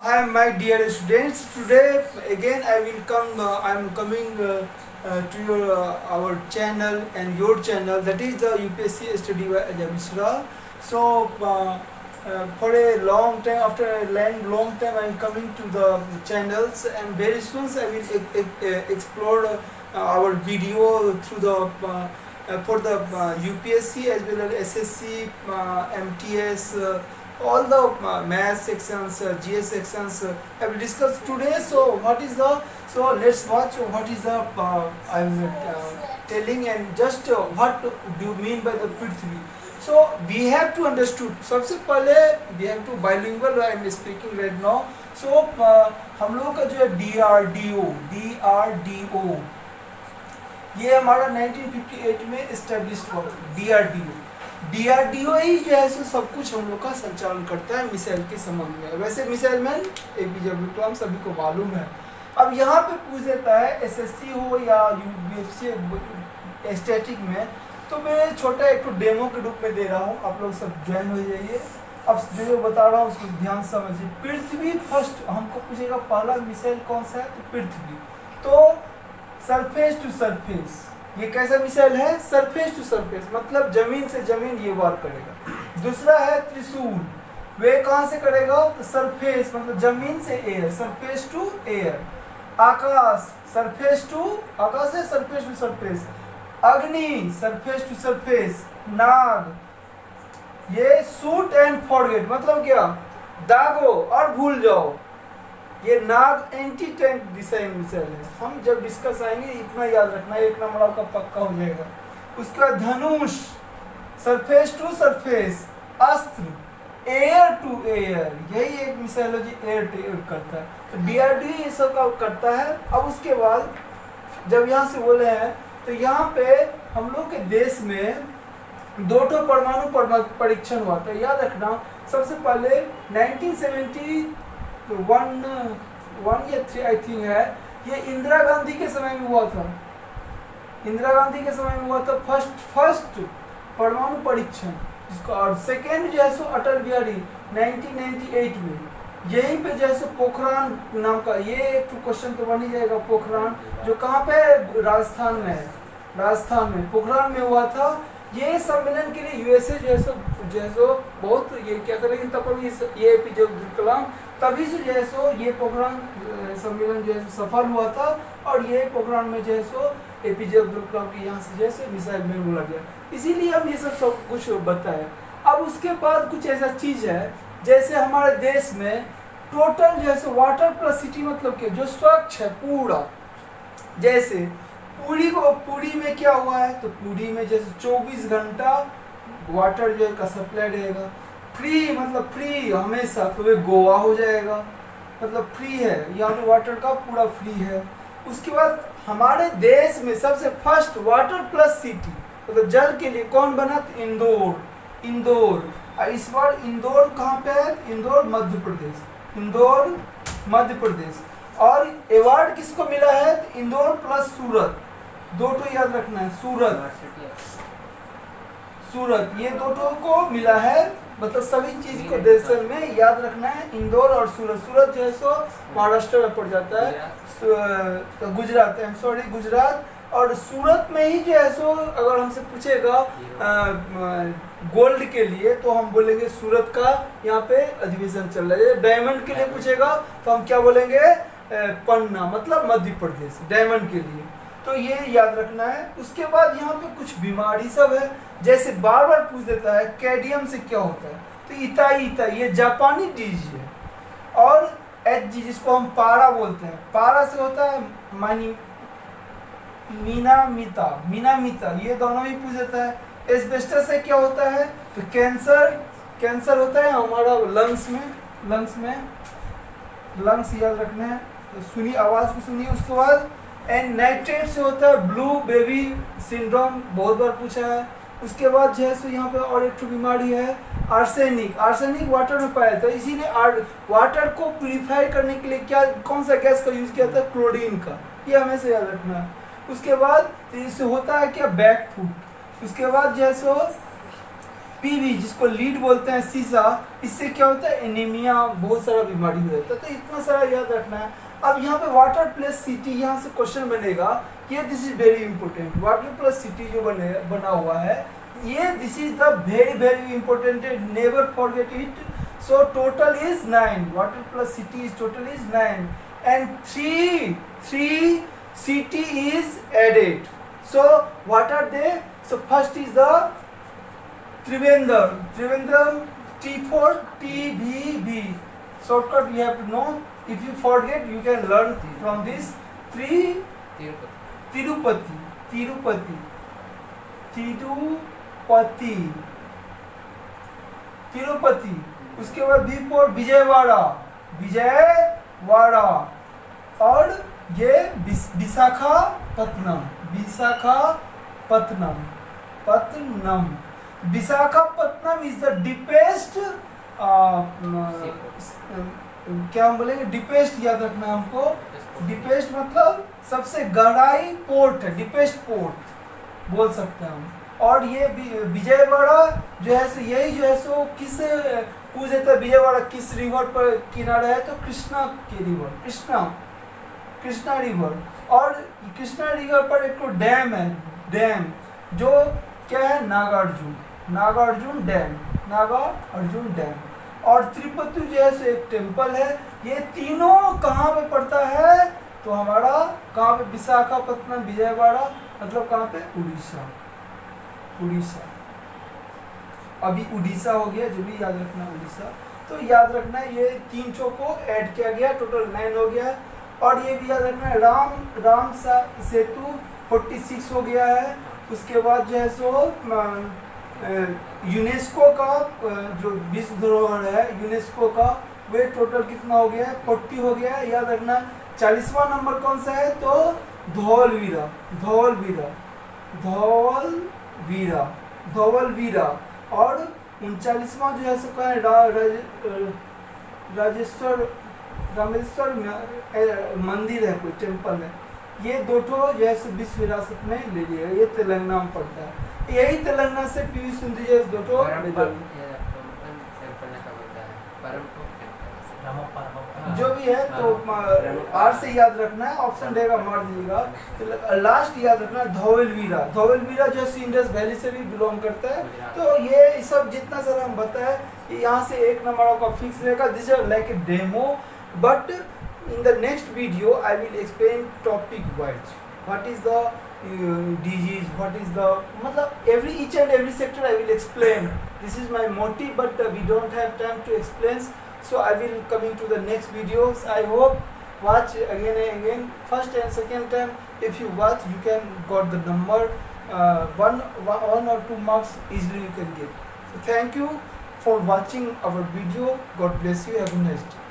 Hi, my dear students. Today again I will come. I am coming to your our channel and your channel. That is the UPSC Study by Ajay Mishra. So for a long time, after a long time, I am coming to the channels, and very soon I will explore our video through the for the UPSC as well as SSC, MTS. All the math sections, GS sections I will discuss today. So what is the, so let's watch what is the I'm telling, and just what do you mean by the Prithvi. So we have to understood, सबसे पहले we have to bilingual I am speaking right now. So हम लोगों का जो है DRDO ये हमारा 1958 में इस्टेब्लिश हुआ। DRDO ही जो है सो सब कुछ हम लोग का संचालन करता है मिसाइल के संबंध में। वैसे missile man APJ Abdul Kalam सभी को मालूम है। अब यहाँ पे पूछ देता है SSC हो या UPSC स्टैटिक में, तो मैं छोटा एक डेमो के रूप में दे रहा हूँ, आप लोग सब ज्वाइन हो जाइए। अब जो बता रहा हूँ उसको ध्यान से समझिए। पृथ्वी फर्स्ट हमको पूछेगा, पहला मिसाइल कौन सा है, तो पृथ्वी। तो सरफेस टू सरफेस, ये कैसा मिसाइल है, सरफेस टू सरफेस मतलब जमीन से जमीन ये वार करेगा। दूसरा है त्रिशूल, वे कहाँ से करेगा, तो सरफेस मतलब जमीन से air, surface to air. Akash, surface to Akash है, surface to surface. Agni, surface to surface. Nag, ये शूट एंड फॉरगेट मतलब क्या, दागो और भूल जाओ। ये नाग एंटी टैंक डिजाइन मिसाइल है। हम जब डिस्कस आएंगे इतना याद रखना, एक नंबर आपका पक्का हो जाएगा। उसका धनुष, सरफेस टू सरफेस। अस्त्र, एयर टू एयर, यही एक मिसाइल है जो एयर टू एयर करता है। तो DRDO ये सब का करता है। अब उसके बाद जब यहाँ से बोले हैं, तो यहाँ पे हम लोग के देश में दो परमाणु परीक्षण हुआ था, याद रखना। सबसे पहले 1971 या 3 आई थिंक है, ये इंदिरा गांधी के समय में हुआ था। इंदिरा गांधी के समय में हुआ था फर्स्ट परमाणु परीक्षण जिसको, और सेकेंड जो है सो अटल बिहारी 1998 में। यहीं पे जो है सो पोखरान नाम का, ये एक क्वेश्चन तो बन ही जाएगा। पोखरान जो कहाँ पे, राजस्थान में है, राजस्थान में पोखरान में हुआ था। ये सम्मेलन के लिए USA जो है सो बहुत ये क्या था, लेकिन तब पर ये APJ अब्दुल कलाम तभी से जो है सो ये पोखरान सम्मेलन जो है सफल हुआ था, और ये पोखरान में जो है सो APJ अब्दुल कलाम के यहाँ से जैसे मिसाइल मैन बोला गया, इसीलिए हम ये सब कुछ बताए। अब उसके बाद कुछ ऐसा चीज़ है, जैसे हमारे देश में टोटल जो है सो वाटर प्लस सिटी मतलब क्या, जो स्वच्छ है पूरा। जैसे पुरी में क्या हुआ है, तो पुरी में जैसे 24 घंटा वाटर जो है का सप्लाई रहेगा। फ्री मतलब फ्री हमेशा, तो वे गोवा हो जाएगा मतलब फ्री है, यहाँ पे वाटर का पूरा फ्री है। उसके बाद हमारे देश में सबसे फर्स्ट वाटर प्लस सिटी मतलब जल के लिए कौन बना, तो इंदौर। इस बार इंदौर कहाँ पे है, इंदौर मध्य प्रदेश, इंदौर मध्य प्रदेश। और अवार्ड किसको मिला है, तो इंदौर प्लस सूरत, दो तो याद रखना है, सूरत ये दो को मिला है। मतलब सभी चीज को दरअसल में याद रखना है, इंदौर और सूरत जो है सो महाराष्ट्र में पड़ जाता है, तो गुजरात है, सॉरी गुजरात। और सूरत में ही जो है सो अगर हमसे पूछेगा गोल्ड के लिए, तो हम बोलेंगे सूरत का यहाँ पे अधिवेशन चल रहा है। डायमंड के लिए पूछेगा तो हम क्या बोलेंगे, पन्ना मतलब मध्य प्रदेश डायमंड के लिए। तो ये याद रखना है। उसके बाद यहाँ पे कुछ बीमारी सब है, जैसे बार बार पूछ देता है कैडियम से क्या होता है, तो इताई ये जापानी डिजीज है। और HG जिसको हम पारा बोलते हैं, पारा से होता है मीनामिता, ये दोनों ही पूछ देता है। एस्बेस्टस से क्या होता है, तो कैंसर होता है हमारा लंग्स याद रखना है। तो सुनिए, आवाज़ को सुनिए। उसके बाद एंड नाइट्रेट से होता है ब्लू बेबी सिंड्रोम, बहुत बार पूछा है। उसके बाद जो है सो यहाँ पे और एक बीमारी है आर्सेनिक वाटर में पाया था, इसीलिए वाटर को प्यूरिफाई करने के लिए कौन सा गैस का यूज़ किया था, क्लोरीन का, ये हमेशा याद रखना है। उसके बाद तो इससे होता है क्या, बैकफुट। उसके बाद जो है सो पीवी जिसको लीड बोलते हैं सीसा, इससे क्या होता है एनीमिया, बहुत सारा बीमारी हो जाता है। तो इतना सारा याद रखना है। अब यहाँ पे वाटर प्लस सिटी, यहाँ से क्वेश्चन बनेगा, ये this is very important. Water plus city जो बना हुआ है, ये this is the very very important, never forget it. So total is 9, water plus city is total is 9 and 3 city is added. So what are they? So first is the Trivandrum, T for TVB. Shortcut you have to know. If you forget, you can learn from this. Tirupati. उसके बाद B for Vijayawada और ये Visakhapatnam. Visakhapatnam is the deepest, क्या हम बोलेंगे, deepest याद रखना हमको। डीपेस्ट मतलब सबसे गहराई पोर्ट है, डीपेस्ट पोर्ट बोल सकते हैं हम। और ये विजयवाड़ा जो है सो यही जो है सो किस पूछ देता है, विजयवाड़ा किस रिवर पर किनारा है, तो कृष्णा के रिवर, कृष्णा रिवर। और कृष्णा रिवर पर एक तो डैम है, डैम जो क्या है, नागार्जुन डैम। और तिरुपति जो है सो एक टेम्पल है। ये तीनों कहाँ पे पड़ता है, तो हमारा कहाँ पे, विशाखापत्तनम, विजयवाड़ा, मतलब कहाँ पे, उड़ीसा। अभी उड़ीसा हो गया, जो भी याद रखना उड़ीसा। तो याद रखना ये 3 को ऐड किया गया, टोटल 9 हो गया। और ये भी याद रखना है राम सेतु 46 हो गया है। उसके बाद जो है सो यूनेस्को का जो विश्व धरोहर है यूनेस्को का, वे टोटल कितना हो गया है, 40 हो गया है। याद रखना 40वां नंबर कौन सा है, तो धौलवीरा। और 39वां जो है सो क्या है, रामेश्वर मंदिर है, कोई टेम्पल है। ये 2 जो है विश्व विरासत में ले लिया, ये तेलंगाना में पड़ता है। यही तेलंगाना से पीवी सिंधु जो 2 जो भी है, तो आर से याद रखना है, ऑप्शन देगा मार दीजिएगा। तो लास्ट याद रखना धौलवीरा जो इंडस वैली से भी बिलोंग करता है। तो ये सब जितना सारा हम बताए, यहाँ से 1 नंबर आपका फिक्स रहेगा। This is like a demo, but in the next video I will explain topic wise what is the disease, what is the matlab each and every sector I will explain. This is my motive, but we don't have time to explain, so I will coming to the next videos. I hope watch again and again, first and second time. If you watch, you can got the number, one or 2 marks easily you can get. So thank you for watching our video. God bless you. Have a nice day.